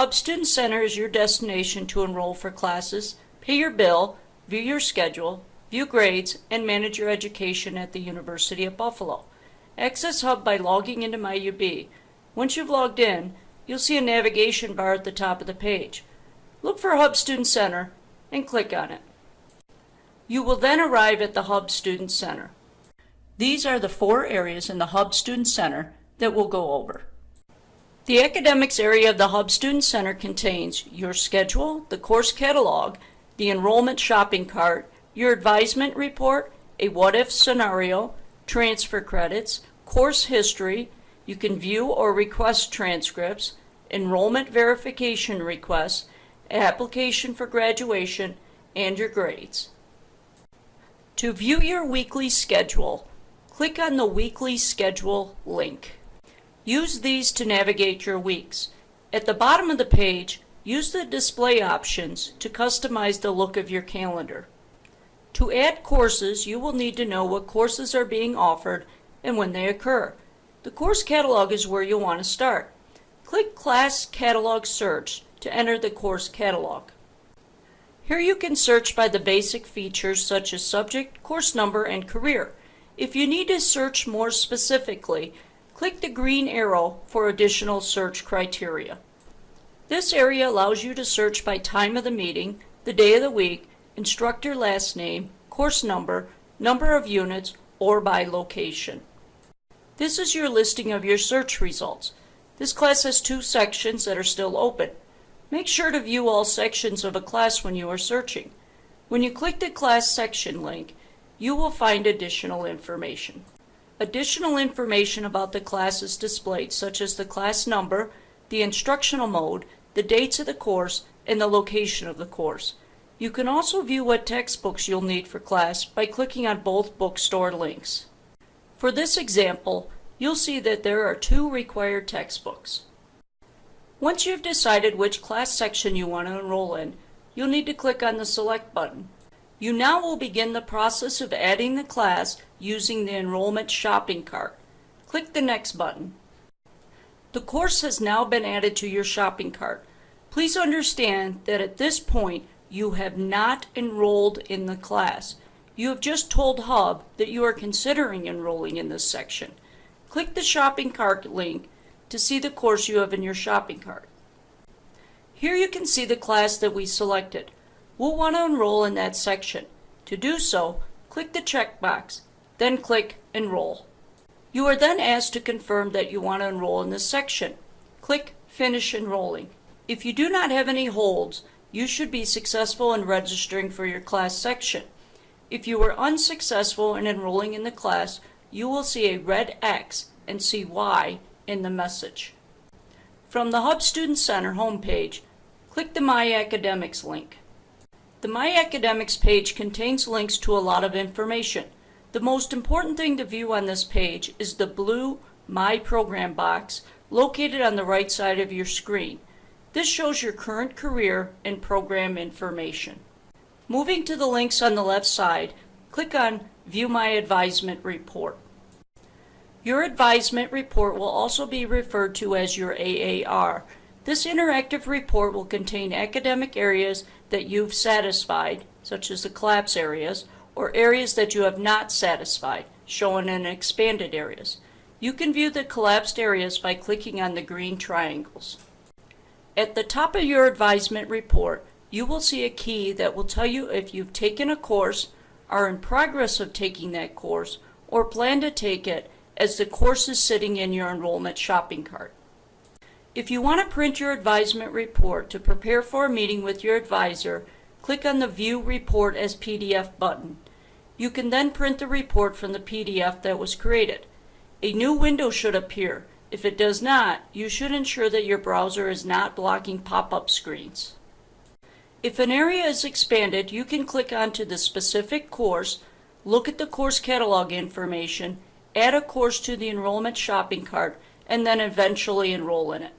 Hub Student Center is your destination to enroll for classes, pay your bill, view your schedule, view grades, and manage your education at the University of Buffalo. Access Hub by logging into MyUB. Once you've logged in, you'll see a navigation bar at the top of the page. Look for Hub Student Center and click on it. You will then arrive at the Hub Student Center. These are the 4 areas in the Hub Student Center that we'll go over. The academics area of the Hub Student Center contains your schedule, the course catalog, the enrollment shopping cart, your advisement report, a what-if scenario, transfer credits, course history. You can view or request transcripts, enrollment verification requests, application for graduation, and your grades. To view your weekly schedule, click on the Weekly Schedule link. Use these to navigate your weeks. At the bottom of the page, use the display options to customize the look of your calendar. To add courses, you will need to know what courses are being offered and when they occur. The course catalog is where you'll want to start. Click Class Catalog Search to enter the course catalog. Here you can search by the basic features such as subject, course number, and career. If you need to search more specifically, click the green arrow for additional search criteria. This area allows you to search by time of the meeting, the day of the week, instructor last name, course number, number of units, or by location. This is your listing of your search results. This class has 2 sections that are still open. Make sure to view all sections of a class when you are searching. When you click the class section link, you will find additional information. Additional information about the class is displayed, such as the class number, the instructional mode, the dates of the course, and the location of the course. You can also view what textbooks you'll need for class by clicking on both bookstore links. For this example, you'll see that there are 2 required textbooks. Once you've decided which class section you want to enroll in, you'll need to click on the Select button. You now will begin the process of adding the class using the enrollment shopping cart. Click the Next button. The course has now been added to your shopping cart. Please understand that at this point you have not enrolled in the class. You have just told Hub that you are considering enrolling in this section. Click the shopping cart link to see the course you have in your shopping cart. Here you can see the class that we selected. We'll want to enroll in that section. To do so, click the checkbox, then click Enroll. You are then asked to confirm that you want to enroll in this section. Click Finish Enrolling. If you do not have any holds, you should be successful in registering for your class section. If you were unsuccessful in enrolling in the class, you will see a red X and see Y in the message. From the Hub Student Center homepage, click the My Academics link. The My Academics page contains links to a lot of information. The most important thing to view on this page is the blue My Program box located on the right side of your screen. This shows your current career and program information. Moving to the links on the left side, click on View My Advisement Report. Your advisement report will also be referred to as your AAR. This interactive report will contain academic areas that you've satisfied, such as the collapse areas, or areas that you have not satisfied, shown in expanded areas. You can view the collapsed areas by clicking on the green triangles. At the top of your advisement report, you will see a key that will tell you if you've taken a course, are in progress of taking that course, or plan to take it, as the course is sitting in your enrollment shopping cart. If you want to print your advisement report to prepare for a meeting with your advisor, click on the View Report as PDF button. You can then print the report from the PDF that was created. A new window should appear. If it does not, you should ensure that your browser is not blocking pop-up screens. If an area is expanded, you can click onto the specific course, look at the course catalog information, add a course to the enrollment shopping cart, and then eventually enroll in it.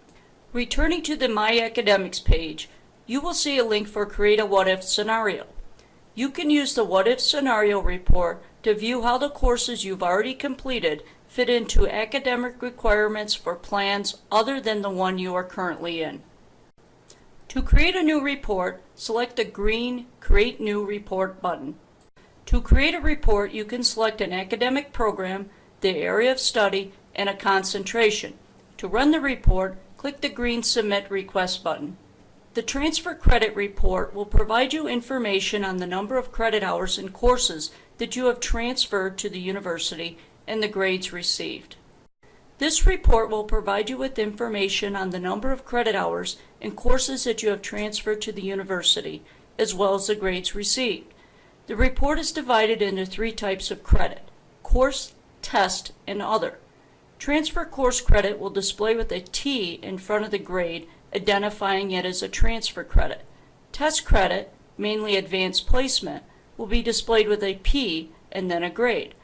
Returning to the My Academics page, you will see a link for Create a What-If Scenario. You can use the What-If Scenario report to view how the courses you've already completed fit into academic requirements for plans other than the one you are currently in. To create a new report, select the green Create New Report button. To create a report, you can select an academic program, the area of study, and a concentration. To run the report, click the green Submit Request button. The Transfer Credit Report will provide you information on the number of credit hours in courses that you have transferred to the university and the grades received. This report will provide you with information on the number of credit hours in courses that you have transferred to the university, as well as the grades received. The report is divided into 3 types of credit: course, test, and other. Transfer course credit will display with a T in front of the grade, identifying it as a transfer credit. Test credit, mainly advanced placement, will be displayed with a P and then a grade.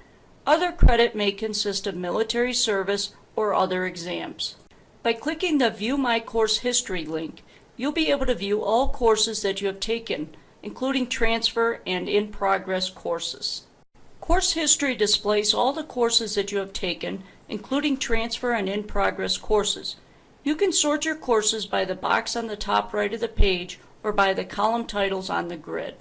Other credit may consist of military service or other exams. By clicking the View My Course History link, you'll be able to view all courses that you have taken, including transfer and in-progress courses. Course History displays all the courses that you have taken, including transfer and in-progress courses. You can sort your courses by the box on the top right of the page or by the column titles on the grid.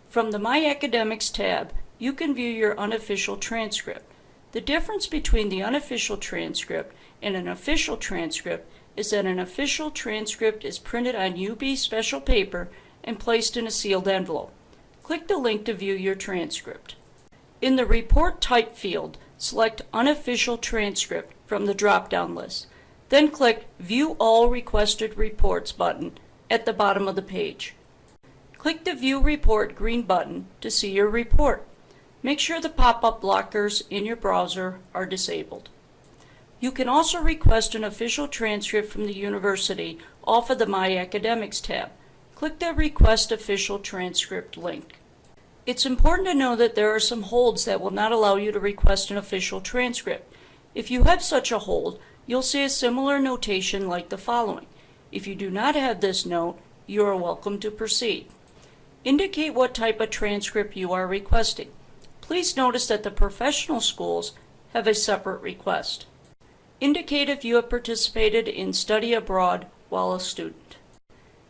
From the My Academics tab, you can view your unofficial transcript. The difference between the unofficial transcript and an official transcript is that an official transcript is printed on UB special paper and placed in a sealed envelope. Click the link to view your transcript. In the Report Type field, select Unofficial Transcript from the drop-down list. Then click View All Requested Reports button at the bottom of the page. Click the View Report green button to see your report. Make sure the pop-up blockers in your browser are disabled. You can also request an official transcript from the university off of the My Academics tab. Click the Request Official Transcript link. It's important to know that there are some holds that will not allow you to request an official transcript. If you have such a hold, you'll see a similar notation like the following. If you do not have this note, you are welcome to proceed. Indicate what type of transcript you are requesting. Please notice that the professional schools have a separate request. Indicate if you have participated in study abroad while a student.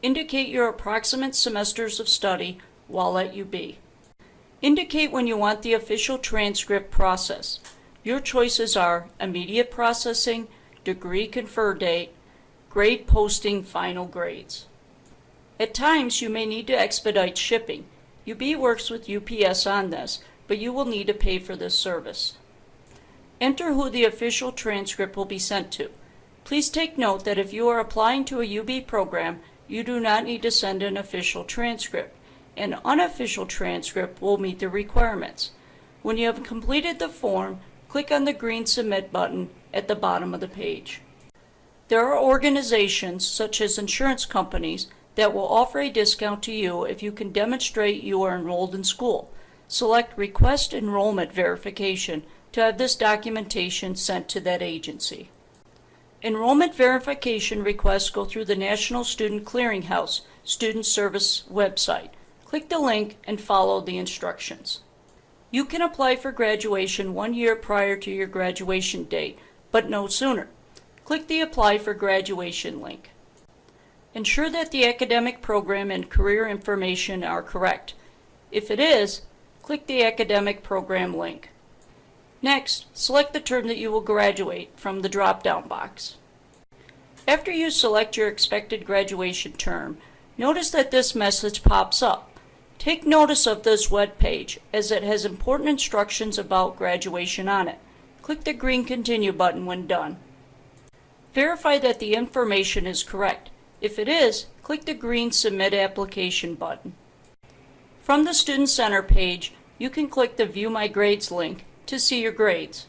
Indicate your approximate semesters of study while at UB. Indicate when you want the official transcript process. Your choices are immediate processing, degree confer date, grade posting, final grades. At times, you may need to expedite shipping. UB works with UPS on this, but you will need to pay for this service. Enter who the official transcript will be sent to. Please take note that if you are applying to a UB program, you do not need to send an official transcript. An unofficial transcript will meet the requirements. When you have completed the form, click on the green Submit button at the bottom of the page. There are organizations, such as insurance companies, that will offer a discount to you if you can demonstrate you are enrolled in school. Select Request Enrollment Verification to have this documentation sent to that agency. Enrollment verification requests go through the National Student Clearinghouse Student Service website. Click the link and follow the instructions. You can apply for graduation 1 year prior to your graduation date, but no sooner. Click the Apply for Graduation link. Ensure that the academic program and career information are correct. If it is, click the academic program link. Next, select the term that you will graduate from the drop-down box. After you select your expected graduation term, notice that this message pops up. Take notice of this web page, as it has important instructions about graduation on it. Click the green Continue button when done. Verify that the information is correct. If it is, click the green Submit Application button. From the Student Center page, you can click the View My Grades link to see your grades.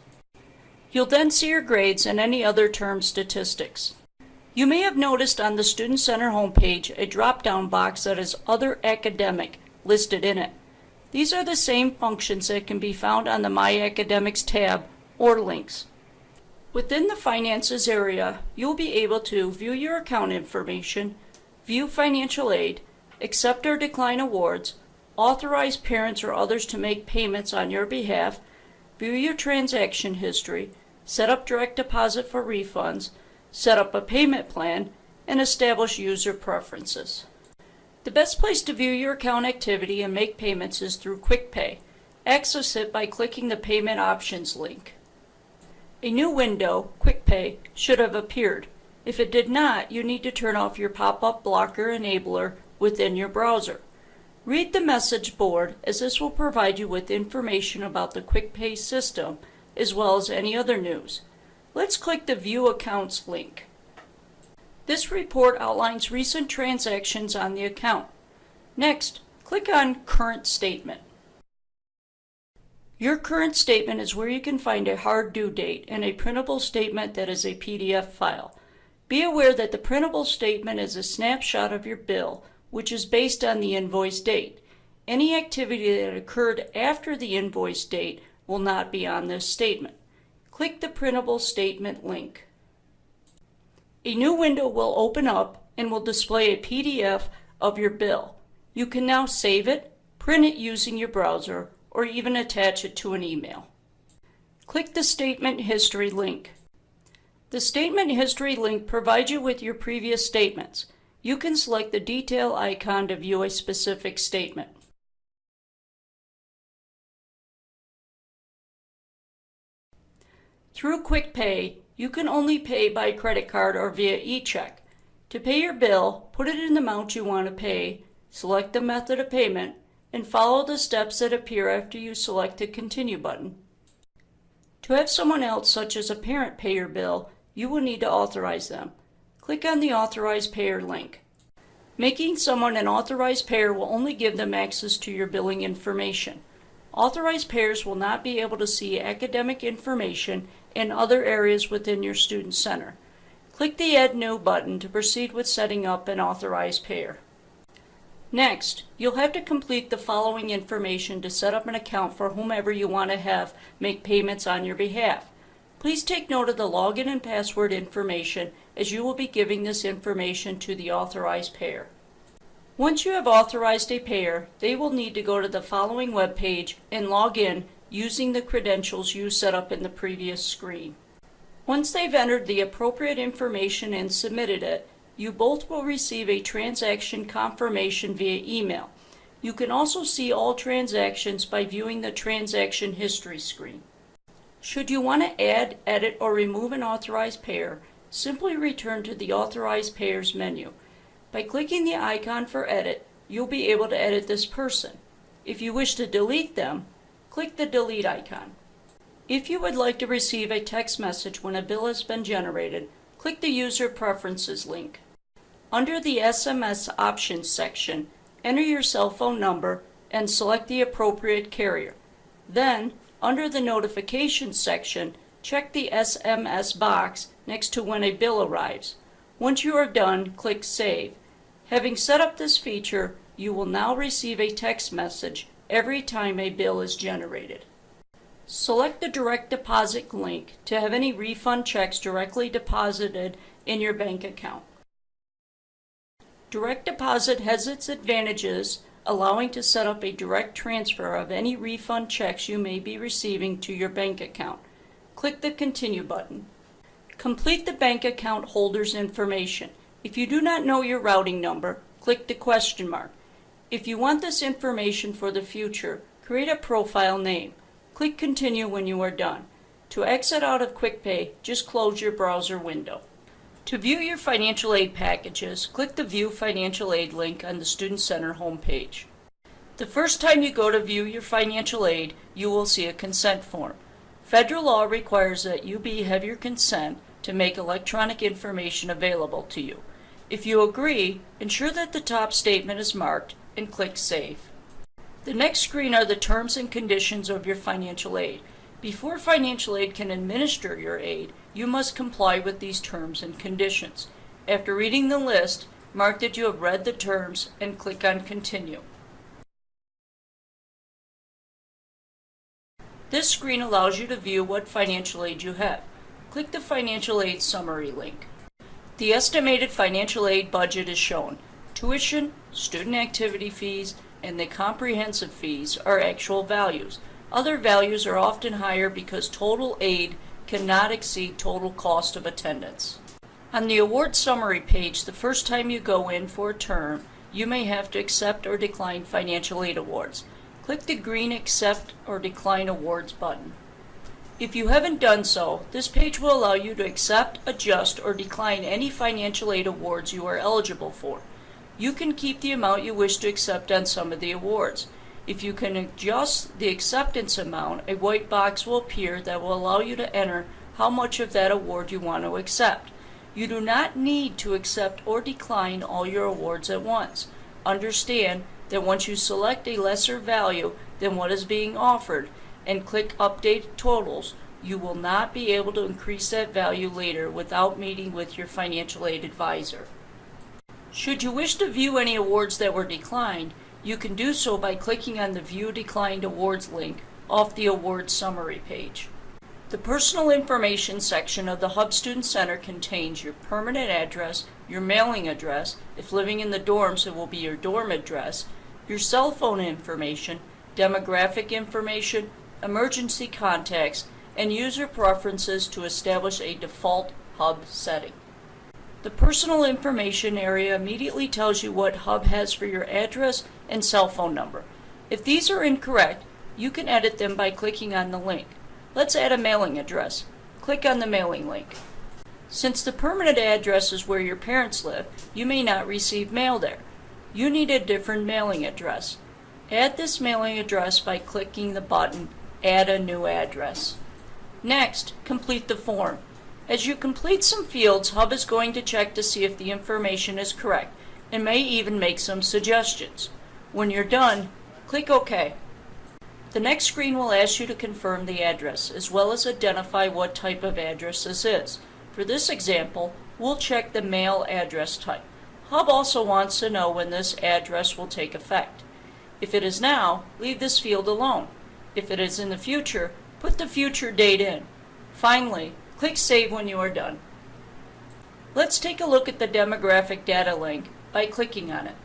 You'll then see your grades and any other term statistics. You may have noticed on the Student Center homepage a drop-down box that has Other Academic listed in it. These are the same functions that can be found on the My Academics tab or links. Within the Finances area, you'll be able to view your account information, view financial aid, accept or decline awards, authorize parents or others to make payments on your behalf, view your transaction history, set up direct deposit for refunds, set up a payment plan, and establish user preferences. The best place to view your account activity and make payments is through QuickPay. Access it by clicking the Payment Options link. A new window, QuickPay, should have appeared. If it did not, you need to turn off your pop-up blocker enabler within your browser. Read the message board, as this will provide you with information about the QuickPay system as well as any other news. Let's click the View Accounts link. This report outlines recent transactions on the account. Next, click on Current Statement. Your current statement is where you can find a hard due date and a printable statement that is a PDF file. Be aware that the printable statement is a snapshot of your bill, which is based on the invoice date. Any activity that occurred after the invoice date will not be on this statement. Click the Printable Statement link. A new window will open up and will display a PDF of your bill. You can now save it, print it using your browser, or even attach it to an email. Click the Statement History link. The Statement History link provides you with your previous statements. You can select the detail icon to view a specific statement. Through QuickPay, you can only pay by credit card or via e-check. To pay your bill, put it in the amount you want to pay, select the method of payment, and follow the steps that appear after you select the Continue button. To have someone else, such as a parent, pay your bill, you will need to authorize them. Click on the Authorize Payer link. Making someone an authorized payer will only give them access to your billing information. Authorized payers will not be able to see academic information and other areas within your student center. Click the Add New button to proceed with setting up an authorized payer. Next, you'll have to complete the following information to set up an account for whomever you want to have make payments on your behalf. Please take note of the login and password information, as you will be giving this information to the authorized payer. Once you have authorized a payer, they will need to go to the following web page and log in using the credentials you set up in the previous screen. Once they've entered the appropriate information and submitted it, you both will receive a transaction confirmation via email. You can also see all transactions by viewing the transaction history screen. Should you want to add, edit, or remove an authorized payer, simply return to the Authorized Payers menu. By clicking the icon for edit, you'll be able to edit this person. If you wish to delete them, click the delete icon. If you would like to receive a text message when a bill has been generated, click the User Preferences link. Under the SMS Options section, enter your cell phone number and select the appropriate carrier. Then, under the Notifications section, check the SMS box next to when a bill arrives. Once you are done, click Save. Having set up this feature, you will now receive a text message every time a bill is generated. Select the Direct Deposit link to have any refund checks directly deposited in your bank account. Direct deposit has its advantages, allowing to set up a direct transfer of any refund checks you may be receiving to your bank account. Click the Continue button. Complete the bank account holder's information. If you do not know your routing number, click the question mark. If you want this information for the future, create a profile name. Click Continue when you are done. To exit out of QuickPay, just close your browser window. To view your financial aid packages, click the View Financial Aid link on the Student Center homepage. The first time you go to view your financial aid, you will see a consent form. Federal law requires that you have your consent to make electronic information available to you. If you agree, ensure that the top statement is marked and click Save. The next screen are the terms and conditions of your financial aid. Before financial aid can administer your aid, you must comply with these terms and conditions. After reading the list, mark that you have read the terms and click on Continue. This screen allows you to view what financial aid you have. Click the Financial Aid Summary link. The estimated financial aid budget is shown. Tuition, student activity fees, and the comprehensive fees are actual values. Other values are often higher because total aid cannot exceed total cost of attendance. On the award summary page, the first time you go in for a term, you may have to accept or decline financial aid awards. Click the green Accept or Decline Awards button. If you haven't done so, this page will allow you to accept, adjust, or decline any financial aid awards you are eligible for. You can keep the amount you wish to accept on some of the awards. If you can adjust the acceptance amount, a white box will appear that will allow you to enter how much of that award you want to accept. You do not need to accept or decline all your awards at once. Understand that once you select a lesser value than what is being offered and click Update Totals, you will not be able to increase that value later without meeting with your financial aid advisor. Should you wish to view any awards that were declined, you can do so by clicking on the View Declined Awards link off the Awards Summary page. The Personal Information section of the Hub Student Center contains your permanent address, your mailing address, if living in the dorms it will be your dorm address, your cell phone information, demographic information, emergency contacts, and user preferences to establish a default Hub setting. The Personal Information area immediately tells you what Hub has for your address and cell phone number. If these are incorrect, you can edit them by clicking on the link. Let's add a mailing address. Click on the mailing link. Since the permanent address is where your parents live, you may not receive mail there. You need a different mailing address. Add this mailing address by clicking the button Add a New Address. Next, complete the form. As you complete some fields, Hub is going to check to see if the information is correct and may even make some suggestions. When you're done, click OK. The next screen will ask you to confirm the address, as well as identify what type of address this is. For this example, we'll check the mail address type. Hub also wants to know when this address will take effect. If it is now, leave this field alone. If it is in the future, put the future date in. Finally, click Save when you are done. Let's take a look at the demographic data link by clicking on it.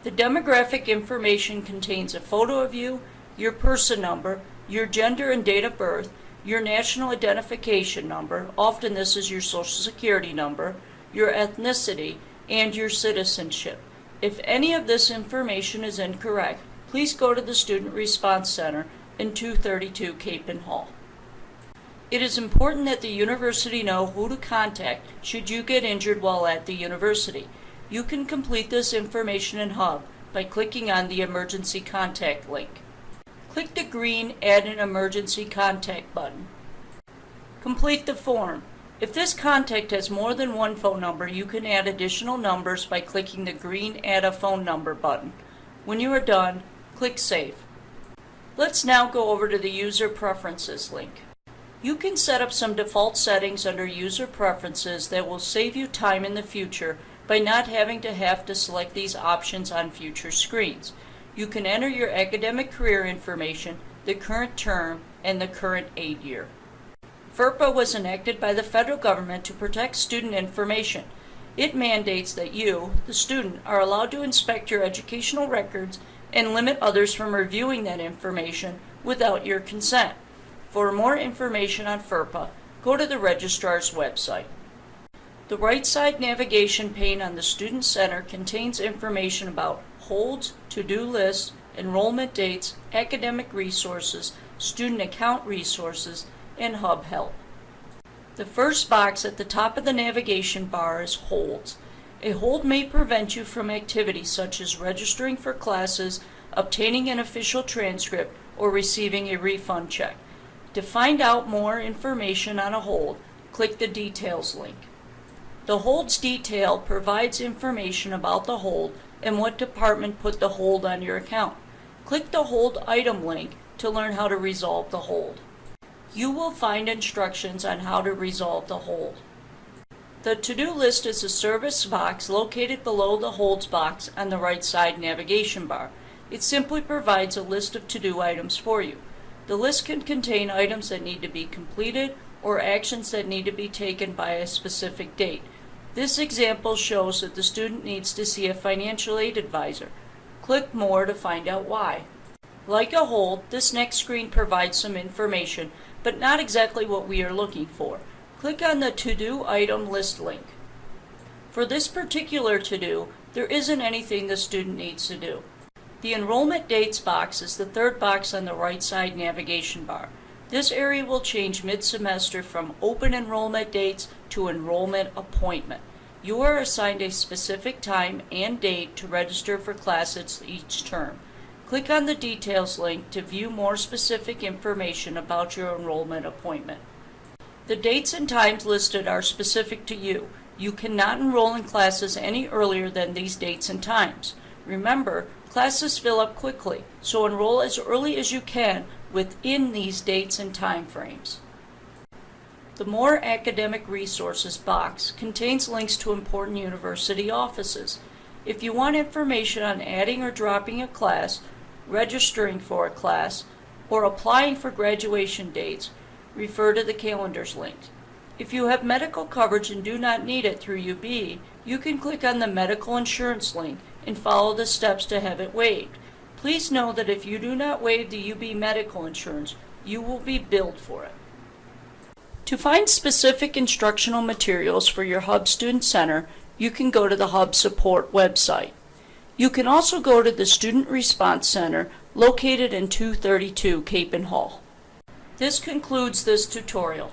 The demographic information contains a photo of you, your person number, your gender and date of birth, your national identification number, often this is your social security number, your ethnicity, and your citizenship. If any of this information is incorrect, please go to the Student Response Center in 232 Capon Hall. It is important that the university know who to contact should you get injured while at the university. You can complete this information in Hub by clicking on the Emergency Contact link. Click the green Add an Emergency Contact button. Complete the form. If this contact has more than one phone number, you can add additional numbers by clicking the green Add a Phone Number button. When you are done, click Save. Let's now go over to the User Preferences link. You can set up some default settings under User Preferences that will save you time in the future by not having to select these options on future screens. You can enter your academic career information, the current term, and the current aid year. FERPA was enacted by the federal government to protect student information. It mandates that you, the student, are allowed to inspect your educational records and limit others from reviewing that information without your consent. For more information on FERPA, go to the registrar's website. The right side navigation pane on the Student Center contains information about holds, to-do lists, enrollment dates, academic resources, student account resources, and Hub help. The first box at the top of the navigation bar is holds. A hold may prevent you from activities such as registering for classes, obtaining an official transcript, or receiving a refund check. To find out more information on a hold, click the Details link. The Holds detail provides information about the hold and what department put the hold on your account. Click the Hold Item link to learn how to resolve the hold. You will find instructions on how to resolve the hold. The To-Do List is a service box located below the Holds box on the right side navigation bar. It simply provides a list of to-do items for you. The list can contain items that need to be completed or actions that need to be taken by a specific date. This example shows that the student needs to see a financial aid advisor. Click More to find out why. Like a hold, this next screen provides some information, but not exactly what we are looking for. Click on the To-Do Item List link. For this particular to-do, there isn't anything the student needs to do. The enrollment dates box is the third box on the right side navigation bar. This area will change mid-semester from open enrollment dates to enrollment appointment. You are assigned a specific time and date to register for classes each term. Click on the details link to view more specific information about your enrollment appointment. The dates and times listed are specific to you. You cannot enroll in classes any earlier than these dates and times. Remember, classes fill up quickly, so enroll as early as you can within these dates and time frames. The More Academic Resources box contains links to important university offices. If you want information on adding or dropping a class, registering for a class, or applying for graduation dates, refer to the calendars link. If you have medical coverage and do not need it through UB, you can click on the medical insurance link and follow the steps to have it waived. Please know that if you do not waive the UB medical insurance, you will be billed for it. To find specific instructional materials for your Hub Student Center, you can go to the Hub Support website. You can also go to the Student Response Center located in 232 Capon Hall. This concludes this tutorial.